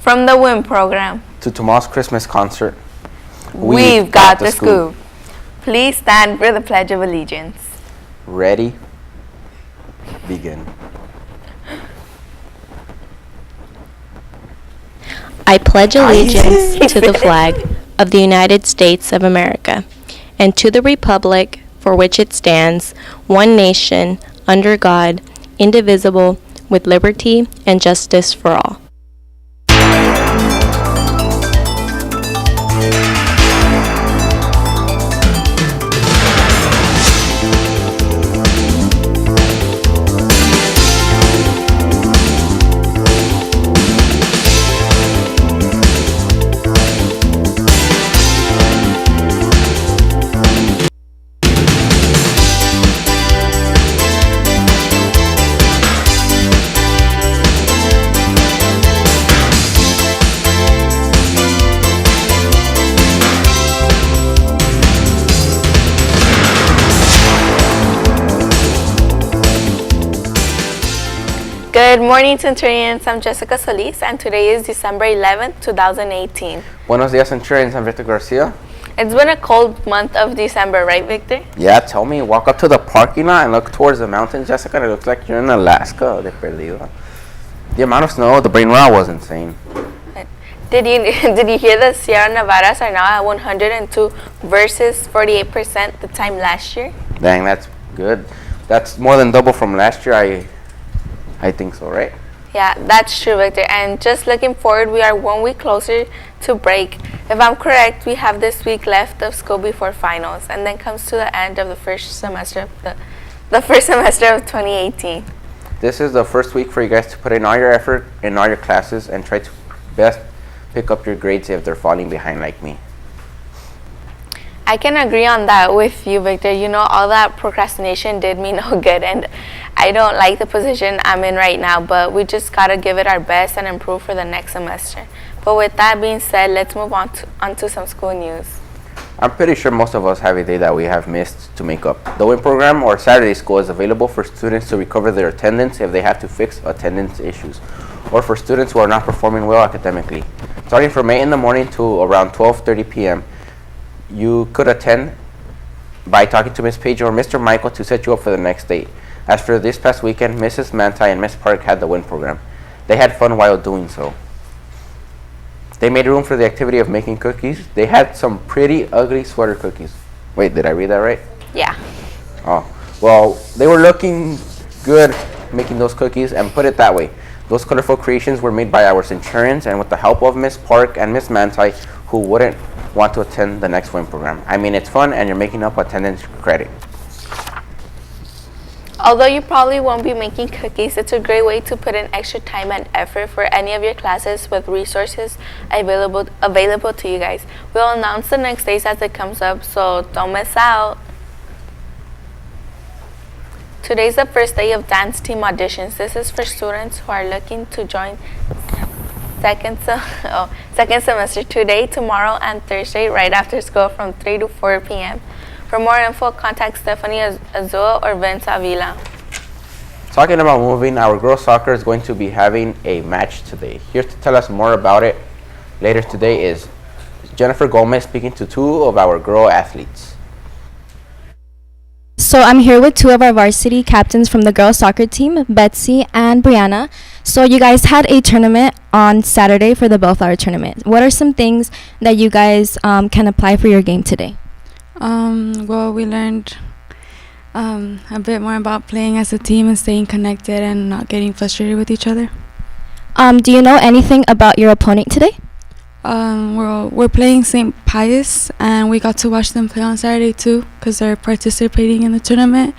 From the WIN program to tomorrow's Christmas concert, we've got the scoop. Please stand for the Pledge of Allegiance. Ready? Begin. I pledge allegiance to the flag of the United States of America and to the republic for which it stands, one nation, under God, indivisible, with liberty and justice for all. Good morning, Centurions. I'm Jessica Solis, and today is December 11th, 2018. Buenos dias, Centurions. I'm Victor Garcia. It's been a cold month of December, right, Victor? Yeah, tell me. Walk up to the parking lot and look towards the mountains, Jessica, and it looks like you're in Alaska. De perdido. The amount of snow, the Breanna was insane. Did you hear the Sierra Nevadas are now at 102 versus 48% the time last year? Dang, that's good. That's more than double from last year. I think so, right? Yeah, that's true, Victor. And just looking forward, we are 1 week closer to break. If I'm correct, we have this week left of school before finals, and then comes to the end of the first semester of the first semester of 2018. This is the first week for you guys to put in all your effort in all your classes and try to best pick up your grades if they're falling behind like me. I can agree on that with you, Victor. You know, all that procrastination did me no good, and I don't like the position I'm in right now, but we just gotta give it our best and improve for the next semester. But with that being said, let's move on to some school news. I'm pretty sure most of us have a day that we have missed to make up. The WIN program or Saturday school is available for students to recover their attendance if they have to fix attendance issues, or for students who are not performing well academically. Starting from 8 in the morning to around 12:30 p.m., you could attend by talking to Miss Page or Mr. Michael to set you up for the next day. As for this past weekend, Mrs. Manntai and Miss Park had the WIN program. They had fun while doing so. They made room for the activity of making cookies. They had some pretty ugly sweater cookies. Wait, did I read that right? Yeah. Oh, well, they were looking good making those cookies, and put it that way. Those colorful creations were made by our Centurions and with the help of Miss Park and Miss Manntai, who wouldn't want to attend the next WIN program. I mean, it's fun and you're making up attendance credit. Although you probably won't be making cookies, it's a great way to put in extra time and effort for any of your classes with resources available to you guys. We'll announce the next days as it comes up, so don't miss out. Today's the first day of dance team auditions. This is for students who are looking to join second semester today, tomorrow, and Thursday right after school from 3 to 4 p.m. For more info, contact Stephanie Azul or Vince Avila. Talking about moving, our girls soccer is going to be having a match today. Here to tell us more about it later today is Jennifer Gomez speaking to two of our girl athletes. So I'm here with two of our varsity captains from the girls soccer team, Betsy and Breanna. So you guys had a tournament on Saturday for the Bellflower tournament. What are some things that you guys can apply for your game today? Well, we learned a bit more about playing as a team and staying connected and not getting frustrated with each other. Do you know anything about your opponent today? We're playing St. Pius, and we got to watch them play on Saturday too because they're participating in the tournament,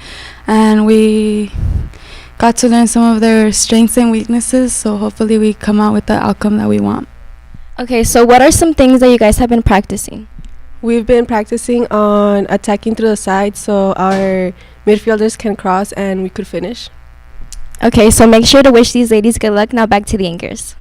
and we got to learn some of their strengths and weaknesses, so hopefully we come out with the outcome that we want. Okay, so what are some things that you guys have been practicing? We've been practicing on attacking through the side so our midfielders can cross and we could finish. Okay, so make sure to wish these ladies good luck. Now back to the anchors.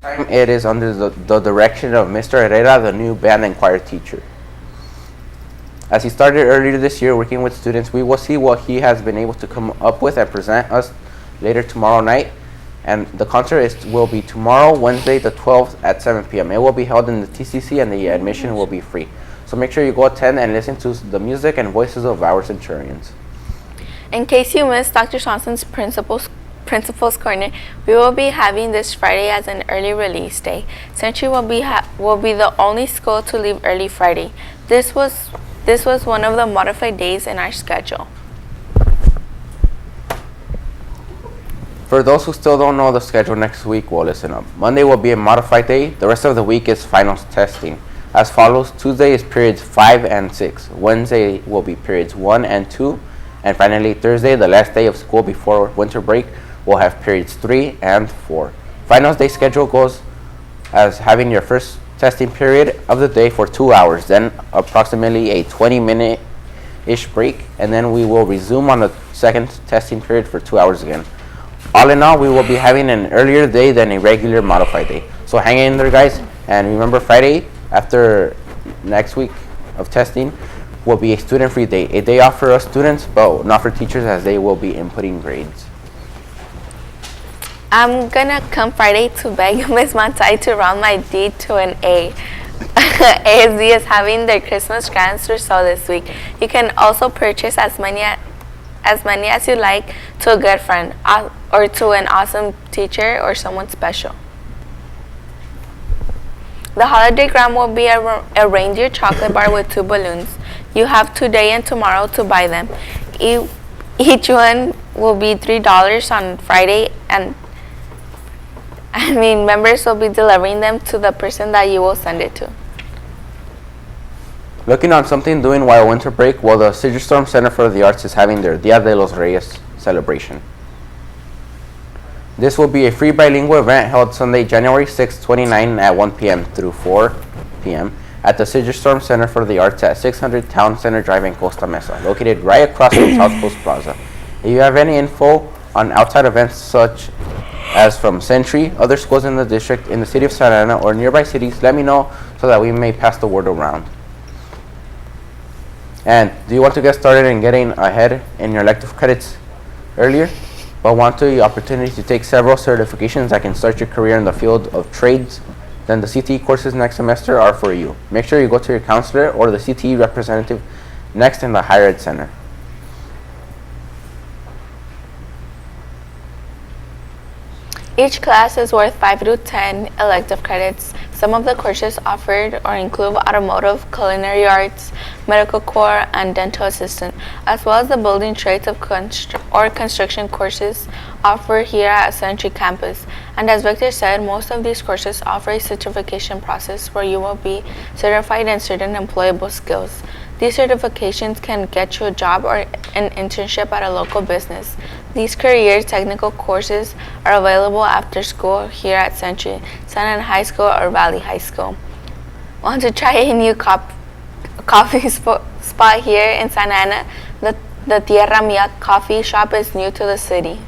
It is under the direction of Mr. Herrera, the new band and choir teacher. As he started earlier this year working with students, we will see what he has been able to come up with and present us later tomorrow night. And the concert will be tomorrow, Wednesday the 12th at 7 p.m. It will be held in the TCC and the admission will be free. So make sure you go attend and listen to the music and voices of our centurions. In case you missed Dr. Swanson's Principal's Corner, we will be having this Friday as an early release day. Century will be the only school to leave early Friday. This was one of the modified days in our schedule. For those who still don't know the schedule next week, well, listen up. Monday will be a modified day. The rest of the week is finals testing. As follows: Tuesday is periods 5 and 6. Wednesday will be periods 1 and 2. And finally, Thursday, the last day of school before winter break, will have periods 3 and 4. Finals day schedule goes as having your first testing period of the day for 2 hours, then approximately a 20-minute-ish break, and then we will resume on the second testing period for 2 hours again. All in all, we will be having an earlier day than a regular modified day. So hang in there, guys, and remember, Friday, after next week of testing, will be a student-free day. A day off for us students, but not for teachers, as they will be inputting grades. I'm gonna come Friday to beg Miss Manntai to round my D to an A. ASD is having their Christmas grants or so this week. You can also purchase as many as you like to a good friend or to an awesome teacher or someone special. The holiday grant will be a reindeer chocolate bar with 2 balloons. You have today and tomorrow to buy them. Each one will be $3 on Friday, and members will be delivering them to the person that you will send it to. Looking on something doing while winter break, well, the Sigil Storm Center for the Arts is having their Dia de los Reyes celebration. This will be a free bilingual event held Sunday, January 6, 2029 at 1 p.m. through 4 p.m. at the Sigil Storm Center for the Arts at 600 Town Center Drive in Costa Mesa, located right across from South Coast Plaza. If you have any info on outside events such as from Century, other schools in the district, in the city of Santa Ana, or nearby cities, let me know so that we may pass the word around. And do you want to get started in getting ahead in your elective credits earlier, but want the opportunity to take several certifications that can start your career in the field of trades? Then the CTE courses next semester are for you. Make sure you go to your counselor or the CTE representative next in the Higher Ed Center. Each class is worth 5 to 10 elective credits. Some of the courses offered or include automotive, culinary arts, medical corps, and dental assistant, as well as the building trades of construction courses offered here at Century Campus. And as Victor said, most of these courses offer a certification process where you will be certified in certain employable skills. These certifications can get you a job or an internship at a local business. These career technical courses are available after school here at Century, Santa Ana High School, or Valley High School. Want to try a new coffee spot here in Santa Ana? The Tierra Mia coffee shop is new to the city.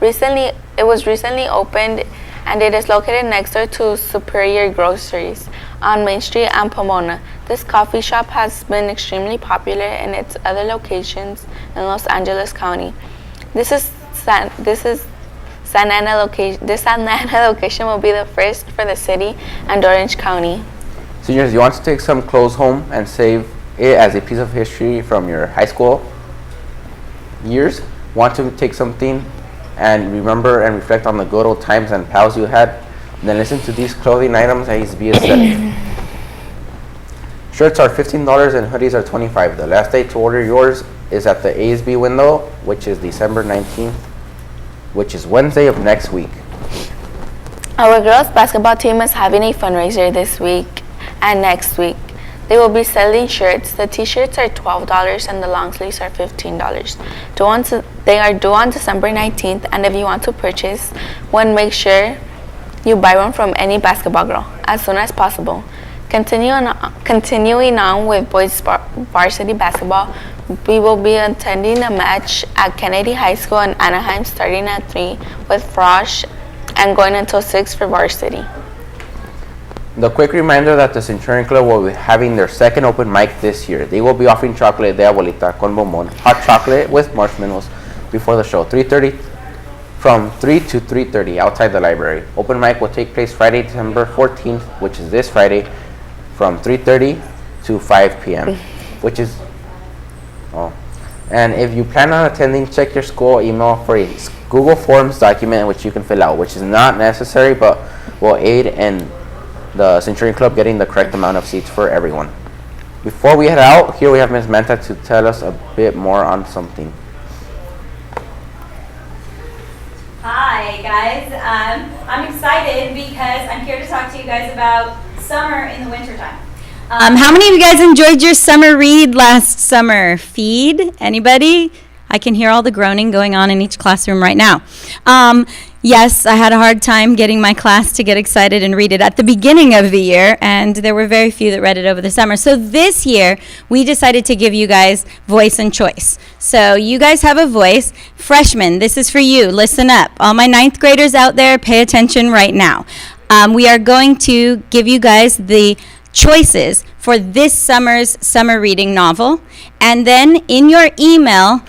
It was recently opened, and it is located next door to Superior Groceries on Main Street and Pomona. This coffee shop has been extremely popular in its other locations in Los Angeles County. This Santa Ana location will be the first for the city and Orange County. Seniors, you want to take some clothes home and save it as a piece of history from your high school years? Want to take something and remember and reflect on the good old times and pals you had? Then listen to these clothing items at ASB is selling. Shirts are $15 and hoodies are $25. The last day to order yours is at the ASB window, which is December 19th, which is Wednesday of next week. Our girls basketball team is having a fundraiser this week and next week. They will be selling shirts. The t-shirts are $12 and the long sleeves are $15. They are due on December 19th, and if you want to purchase one, make sure you buy one from any basketball girl as soon as possible. Continuing on with boys varsity basketball, we will be attending a match at Kennedy High School in Anaheim starting at 3 with Frosh and going until 6 for varsity. The quick reminder that the Centurion Club will be having their second open mic this year. They will be offering chocolate de abuelita con bombón, hot chocolate with marshmallows before the show, from 3 to 3:30 outside the library. Open mic will take place Friday, December 14th, which is this Friday, from 3:30 to 5 p.m., which is, and if you plan on attending, check your school email for a Google Forms document which you can fill out, which is not necessary but will aid in the Centurion Club getting the correct amount of seats for everyone. Before we head out, here we have Ms. Manntai to tell us a bit more on something. Hi guys, I'm excited because I'm here to talk to you guys about summer in the wintertime. How many of you guys enjoyed your summer read last summer? Feed? Anybody? I can hear all the groaning going on in each classroom right now. Yes, I had a hard time getting my class to get excited and read it at the beginning of the year, and there were very few that read it over the summer. So this year, we decided to give you guys voice and choice. So you guys have a voice. Freshmen, this is for you. Listen up. All my 9th graders out there, pay attention right now. We are going to give you guys the choices for this summer's summer reading novel, and then in your email,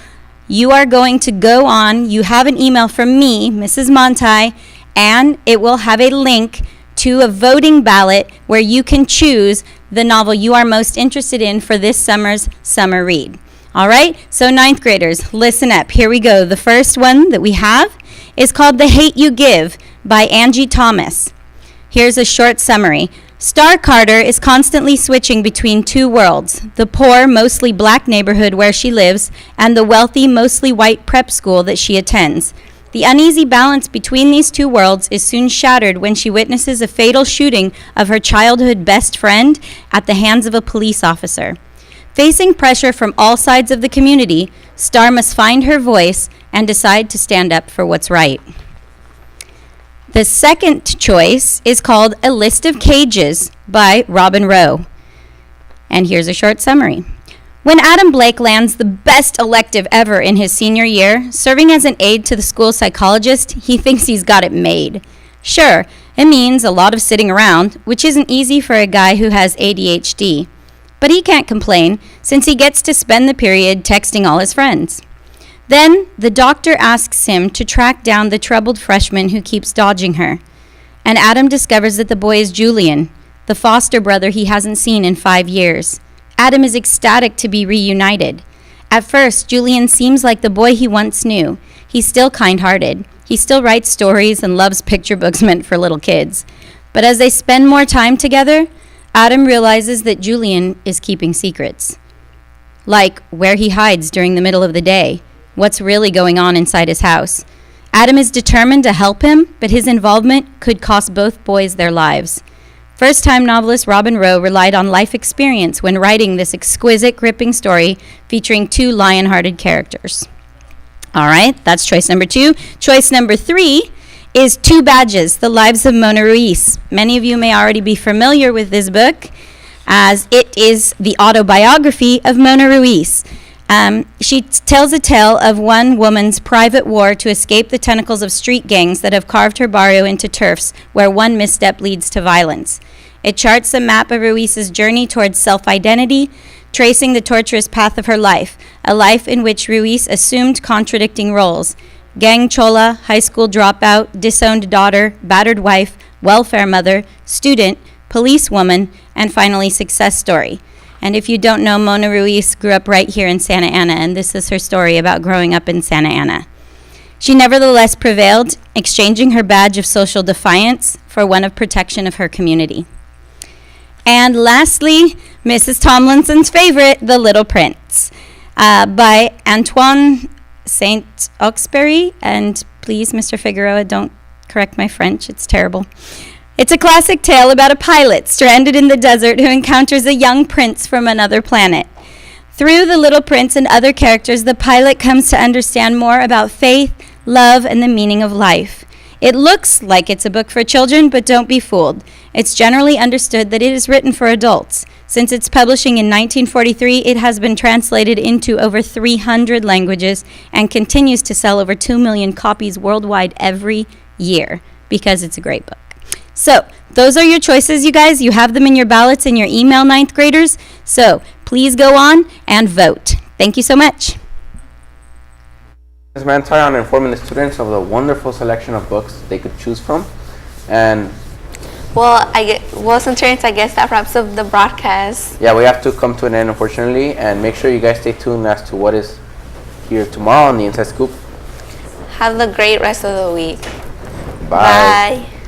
you are going to go on, you have an email from me, Mrs. Manntai, and it will have a link to a voting ballot where you can choose the novel you are most interested in for this summer's summer read. All right, so 9th graders, listen up. Here we go. The first one that we have is called The Hate You Give by Angie Thomas. Here's a short summary. Star Carter is constantly switching between two worlds, the poor, mostly black neighborhood where she lives, and the wealthy, mostly white prep school that she attends. The uneasy balance between these two worlds is soon shattered when she witnesses a fatal shooting of her childhood best friend at the hands of a police officer. Facing pressure from all sides of the community, Star must find her voice and decide to stand up for what's right. The second choice is called A List of Cages by Robin Rowe. And here's a short summary. When Adam Blake lands the best elective ever in his senior year, serving as an aide to the school psychologist, he thinks he's got it made. Sure, it means a lot of sitting around, which isn't easy for a guy who has ADHD. But he can't complain, since he gets to spend the period texting all his friends. Then, the doctor asks him to track down the troubled freshman who keeps dodging her. And Adam discovers that the boy is Julian, the foster brother he hasn't seen in 5 years. Adam is ecstatic to be reunited. At first, Julian seems like the boy he once knew. He's still kind-hearted. He still writes stories and loves picture books meant for little kids. But as they spend more time together, Adam realizes that Julian is keeping secrets. Like where he hides during the middle of the day. What's really going on inside his house. Adam is determined to help him, but his involvement could cost both boys their lives. First-time novelist Robin Rowe relied on life experience when writing this exquisite, gripping story featuring 2 lion-hearted characters. All right, that's choice number 2. Choice number 3 is 2 Badges, The Lives of Mona Ruiz. Many of you may already be familiar with this book, as it is the autobiography of Mona Ruiz. She tells a tale of one woman's private war to escape the tentacles of street gangs that have carved her barrio into turfs, where one misstep leads to violence. It charts a map of Ruiz's journey towards self-identity, tracing the torturous path of her life, a life in which Ruiz assumed contradicting roles: gang chola, high school dropout, disowned daughter, battered wife, welfare mother, student, policewoman, and finally success story. And if you don't know, Mona Ruiz grew up right here in Santa Ana, and this is her story about growing up in Santa Ana. She nevertheless prevailed, exchanging her badge of social defiance for one of protection of her community. And lastly, Mrs. Tomlinson's favorite, The Little Prince, by Antoine Saint-Exupéry. And please, Mr. Figueroa, don't correct my French, it's terrible. It's a classic tale about a pilot stranded in the desert who encounters a young prince from another planet. Through the Little Prince and other characters, the pilot comes to understand more about faith, love, and the meaning of life. It looks like it's a book for children, but don't be fooled. It's generally understood that it is written for adults. Since its publishing in 1943, it has been translated into over 300 languages and continues to sell over 2 million copies worldwide every year. because it's a great book. So those are your choices, you guys. You have them in your ballots in your email, 9th graders. So please go on and vote. Thank you so much. Ms. Manntai on informing the students of the wonderful selection of books they could choose from. And Students, I guess that wraps up the broadcast. yeah, we have to come to an end, unfortunately, and make sure you guys stay tuned as to what is here tomorrow on the Inside Scoop. Have a great rest of the week. Bye. Bye.